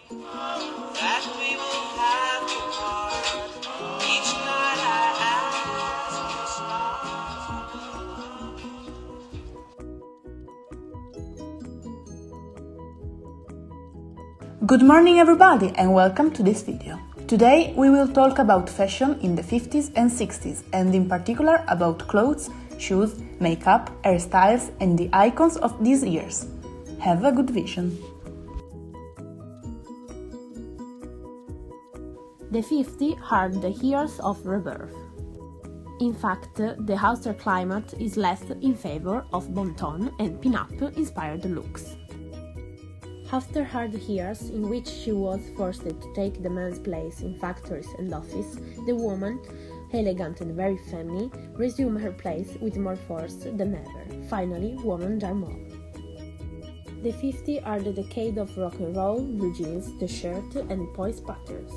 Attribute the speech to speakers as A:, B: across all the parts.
A: that we will have to part. Each night I ask you.
B: Good morning everybody and welcome to this video. Today we will talk about fashion in the 50s and 60s and in particular about clothes, shoes, makeup, hairstyles and the icons of these years. Have a good vision.
C: The 50s are the years of rebirth. In fact, the outer climate is less in favor of bon ton and pin-up inspired looks. After hard years in which she was forced to take the man's place in factories and office, the woman, elegant and very feminine, resumed her place with more force than ever. Finally, women are more. The 50s are the decade of rock and roll, blue jeans, t-shirt and poise patterns.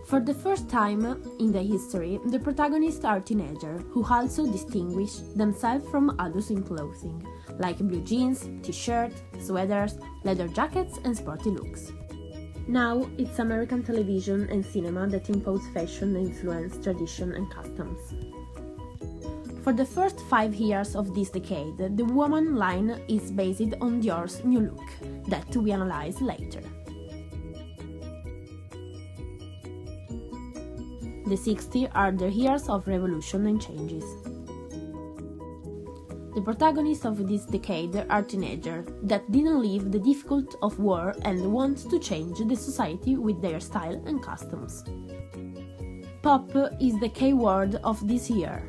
C: For the first time in the history, the protagonists are teenagers who also distinguish themselves from others in clothing, like blue jeans, t-shirts, sweaters, leather jackets and sporty looks. Now, it's American television and cinema that impose fashion and influence tradition and customs. For the first 5 years of this decade, the woman line is based on Dior's new look, that we analyze later. The 60s are the years of revolution and changes. The protagonists of this decade are teenagers that didn't leave the difficulty of war and want to change the society with their style and customs. Pop is the key word of this year.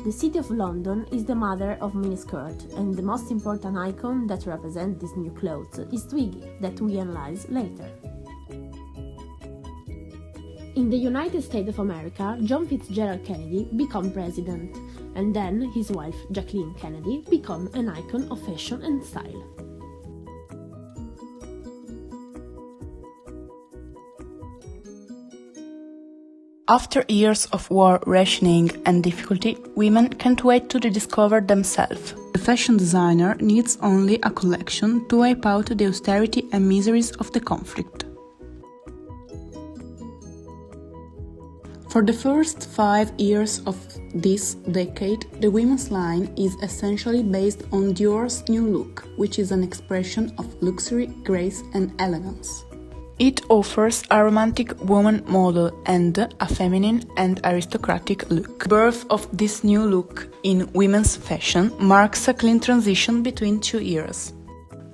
C: The city of London is the mother of miniskirt, and the most important icon that represents these new clothes is Twiggy, that we analyze later. In the United States of America, John Fitzgerald Kennedy became president, and then his wife Jacqueline Kennedy became an icon of fashion and style.
B: After years of war, rationing and difficulty, women can't wait to rediscover themselves. The fashion designer needs only a collection to wipe out the austerity and miseries of the conflict. For the first 5 years of this decade, the women's line is essentially based on Dior's new look, which is an expression of luxury, grace and elegance. It offers a romantic woman model and a feminine and aristocratic look. The birth of this new look in women's fashion marks a clean transition between 2 eras.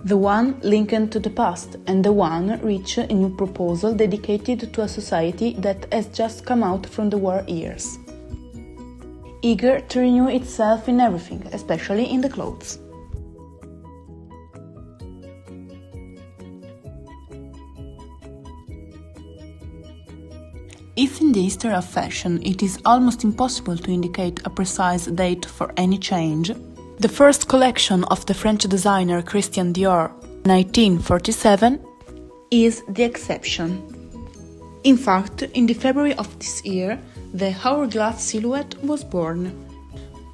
B: The one linked to the past and the one reach a new proposal dedicated to a society that has just come out from the war years. Eager to renew itself in everything, especially in the clothes. If in the history of fashion it is almost impossible to indicate a precise date for any change, the first collection of the French designer Christian Dior, 1947, is the exception. In fact, in the February of this year, the hourglass silhouette was born,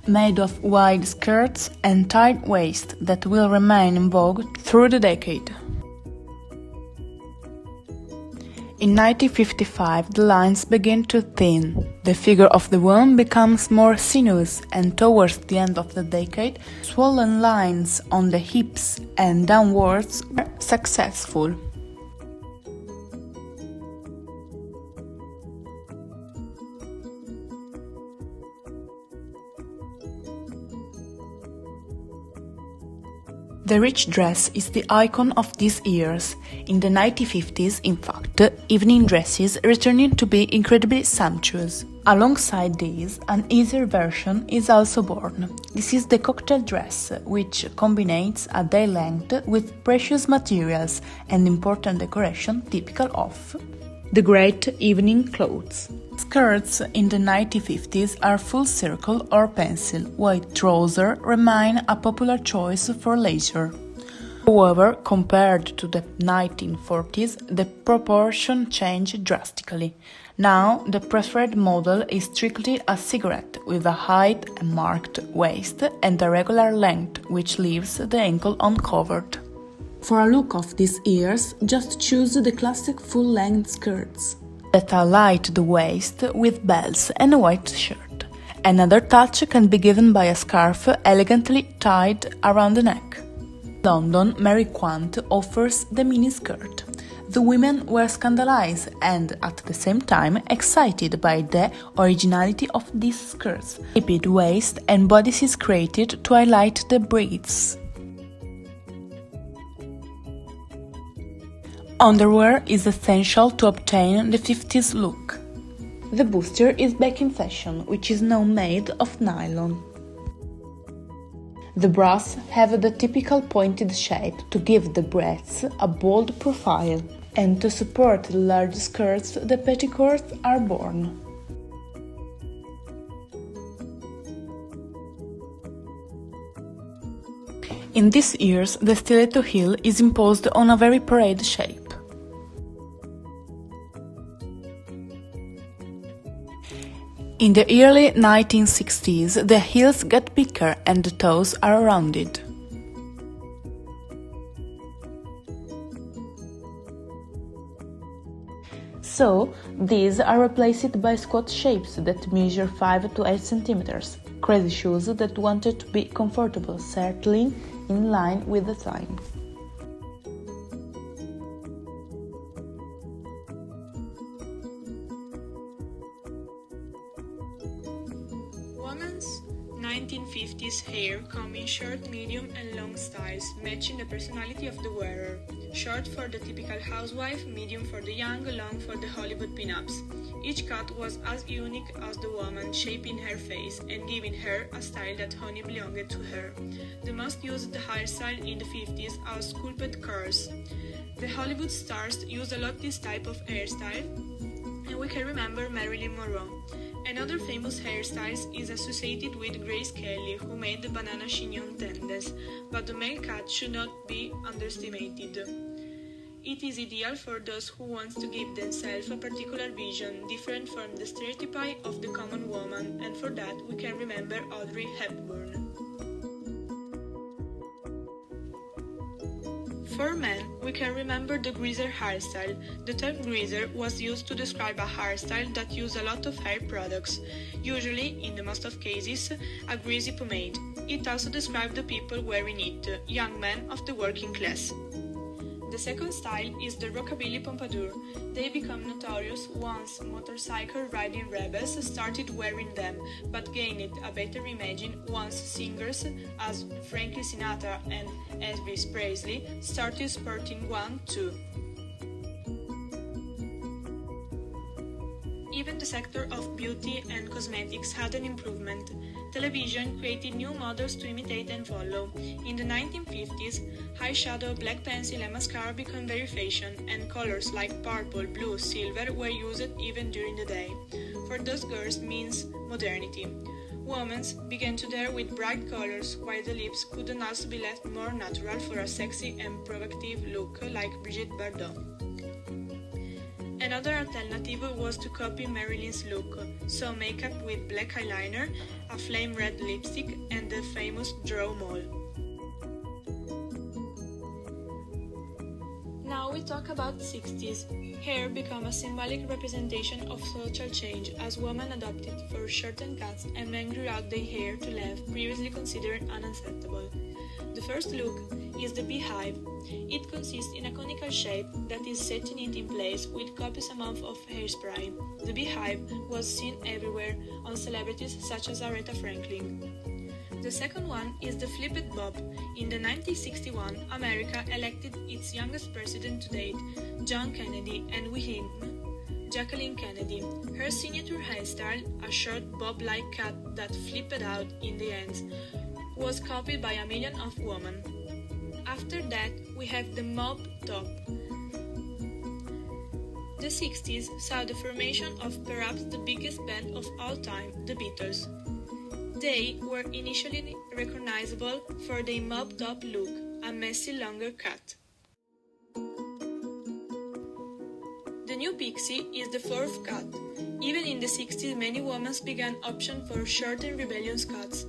B: made of wide skirts and tight waist that will remain in vogue through the decade. In 1955, the lines begin to thin. The figure of the woman becomes more sinuous, and towards the end of the decade, swollen lines on the hips and downwards were successful. The rich dress is the icon of these years. In the 1950s, in fact, evening dresses returning to be incredibly sumptuous. Alongside these, an easier version is also born. This is the cocktail dress, which combines a day length with precious materials and important decoration typical of the great evening clothes. Skirts in the 1950s are full circle or pencil, while trousers remain a popular choice for leisure. However, compared to the 1940s, the proportion changed drastically. Now, the preferred model is strictly a cigarette with a height and marked waist and a regular length, which leaves the ankle uncovered. For a look of these years, just choose the classic full-length skirts that are light to the waist with bells and a white shirt. Another touch can be given by a scarf elegantly tied around the neck. London, Mary Quant offers the miniskirt. The women were scandalized and, at the same time, excited by the originality of these skirts. Taped waist and bodices created to highlight the breasts. Underwear is essential to obtain the 50s look. The bustier is back in fashion, which is now made of nylon. The bras have the typical pointed shape to give the breasts a bold profile, and to support the large skirts the petticoats are worn. In these years, the stiletto heel is imposed on a very parade shape. In the early 1960s, the heels get bigger and the toes are rounded. So, these are replaced by squat shapes that measure 5 to 8 centimeters, crazy shoes that wanted to be comfortable, certainly in line with the time.
D: Women's 1950s hair come in short, medium and long styles, matching the personality of the wearer. Short for the typical housewife, medium for the young, long for the Hollywood pin-ups. Each cut was as unique as the woman, shaping her face and giving her a style that only belonged to her. The most used hairstyle in the 50s are sculpted curls. The Hollywood stars used a lot this type of hairstyle, and we can remember Marilyn Monroe. Another famous hairstyle is associated with Grace Kelly, who made the banana chignon tendency, but the male cut should not be underestimated. It is ideal for those who want to give themselves a particular vision, different from the stereotype of the common woman, and for that we can remember Audrey Hepburn. For men, we can remember the greaser hairstyle. The term greaser was used to describe a hairstyle that used a lot of hair products, usually, in the most of cases, a greasy pomade. It also described the people wearing it, young men of the working class. The second style is the rockabilly pompadour. They become notorious once motorcycle riding rebels started wearing them, but gained a better image once singers as Frank Sinatra and Elvis Presley started sporting one too. Even the sector of beauty and cosmetics had an improvement. Television created new models to imitate and follow. In the 1950s, eyeshadow, black pencil and mascara became very fashion, and colors like purple, blue, silver were used even during the day. For those girls means modernity. Women began to dare with bright colors, while the lips could also be left more natural for a sexy and provocative look like Brigitte Bardot. Another alternative was to copy Marilyn's look, so makeup with black eyeliner, a flame red lipstick, and the famous draw mole. Now we talk about 60s. Hair became a symbolic representation of social change as women adopted for shortened cuts and men grew out their hair to length previously considered unacceptable. The first look is the beehive. It consists in a conical shape that is set neat in place with copious amount of hairspray. The beehive was seen everywhere on celebrities such as Aretha Franklin. The second one is the flipped bob. In the 1961, America elected its youngest president to date, John Kennedy, and with him, Jacqueline Kennedy. Her signature hairstyle, a short bob-like cut that flipped out in the ends, was copied by a million of women. After that, we have the mop top. The 60s saw the formation of perhaps the biggest band of all time, the Beatles. They were initially recognizable for their mop top look, a messy longer cut. The The new pixie is the fourth cut. Even in the 60s, many women began opting for short and rebellious cuts.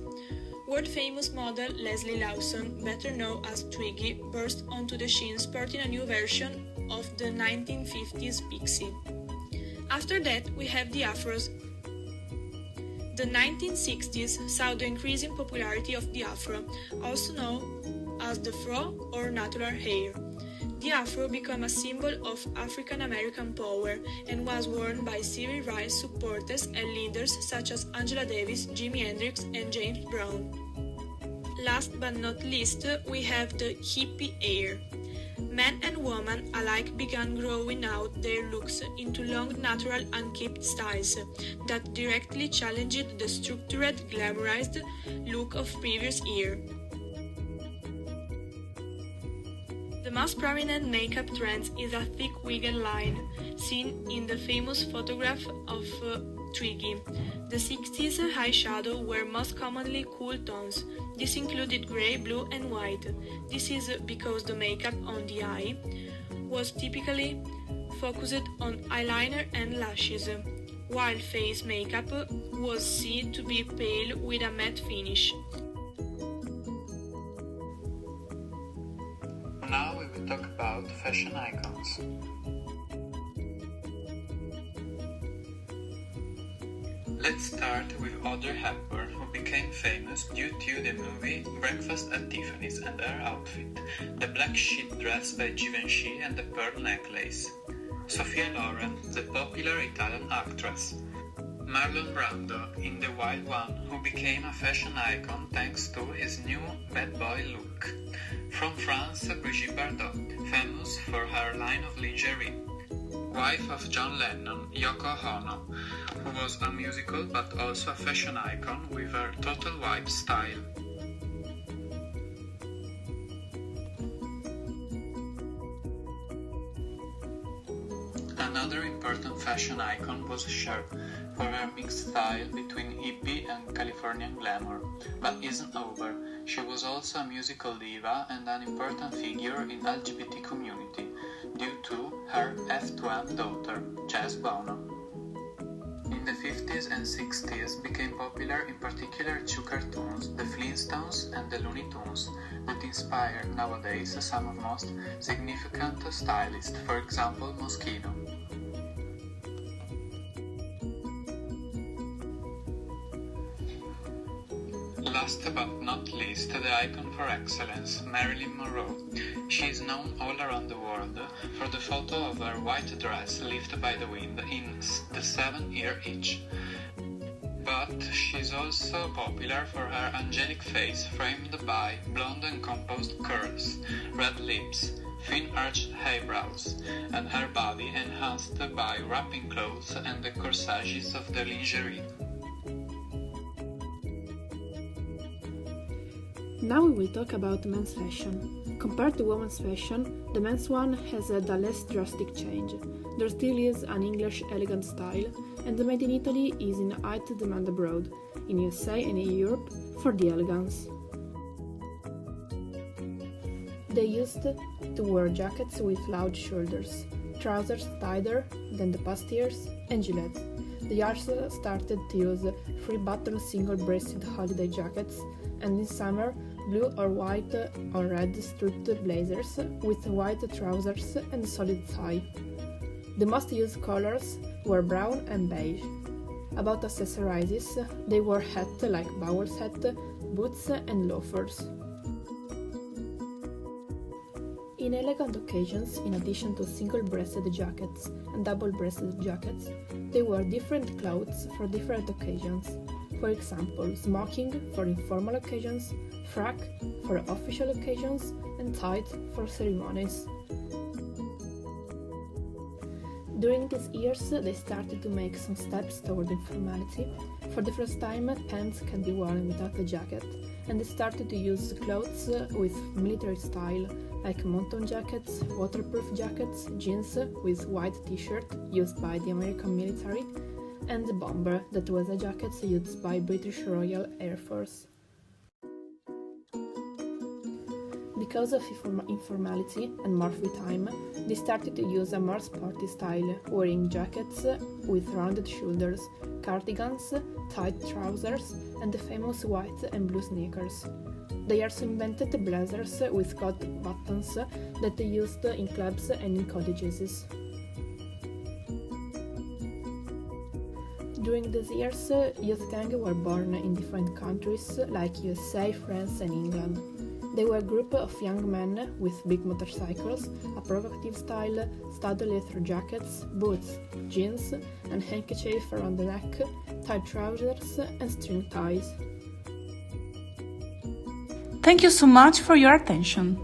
D: World-famous model Leslie Lawson, better known as Twiggy, burst onto the scene sporting a new version of the 1950s pixie. After that, we have the afros. The 1960s saw the increasing popularity of the afro, also known as the fro or natural hair. The afro became a symbol of African American power and was worn by civil rights supporters and leaders such as Angela Davis, Jimi Hendrix, and James Brown. Last but not least, we have the hippie hair. Men and women alike began growing out their looks into long, natural, unkempt styles that directly challenged the structured, glamorized look of previous years. The most prominent makeup trend is a thick wig line, seen in the famous photograph of Twiggy. The 60s eyeshadow were most commonly cool tones. This included grey, blue, and white. This is because the makeup on the eye was typically focused on eyeliner and lashes, while face makeup was seen to be pale with a matte finish.
E: Now we will talk about fashion icons. Let's start with Audrey Hepburn, who became famous due to the movie Breakfast at Tiffany's and her outfit, the black sheet dress by Givenchy and the pearl necklace. Sophia Loren, the popular Italian actress. Marlon Brando in The Wild One, who became a fashion icon thanks to his new bad boy look. From France, Brigitte Bardot, famous for her line of lingerie. Wife of John Lennon, Yoko Ono, who was a musical but also a fashion icon with her total white style. Another important fashion icon was Cher, for her mixed style between hippie and Californian glamour. But isn't over. She was also a musical diva and an important figure in LGBT community, due to her F2M daughter, Jazz Bono. In the 50s and 60s became popular in particular two cartoons, the Flintstones and the Looney Tunes, that inspire nowadays some of the most significant stylists, for example Moschino. Last but not least, the icon for excellence, Marilyn Monroe. She is known all around the world for the photo of her white dress lifted by the wind in the 7-year itch. But she's also popular for her angelic face framed by blonde and composed curls, red lips, thin arched eyebrows, and her body enhanced by wrapping clothes and the corsages of the lingerie.
C: Now we will talk about men's fashion. Compared to women's fashion, the men's one has had a less drastic change. There still is an English elegant style, and the made in Italy is in high demand abroad, in USA and in Europe, for the elegance. They used to wear jackets with loud shoulders, trousers tighter than the past years, and gilets. They also started to use free-button single-breasted holiday jackets, and in summer, blue or white or red striped blazers with white trousers and solid tie. The most used colors were brown and beige. About accessories, they wore hats like bowler's hat, boots and loafers. In elegant occasions, in addition to single-breasted jackets and double-breasted jackets, they wore different clothes for different occasions. For example, smoking for informal occasions, frock for official occasions, and tights for ceremonies. During these years, they started to make some steps toward informality. For the first time, pants can be worn without a jacket, and they started to use clothes with military style, like monton jackets, waterproof jackets, jeans with white t-shirt used by the American military, and the bomber, that was a jacket used by British Royal Air Force.
F: Because of informality and more free time, they started to use a more sporty style, wearing jackets with rounded shoulders, cardigans, tight trousers, and the famous white and blue sneakers. They also invented blazers with coat buttons that they used in clubs and in cottages. During these years, youth gangs were born in different countries like USA, France, and England. They were a group of young men with big motorcycles, a provocative style, studded leather jackets, boots, jeans, and handkerchief around the neck, tight trousers, and string ties.
B: Thank you so much for your attention.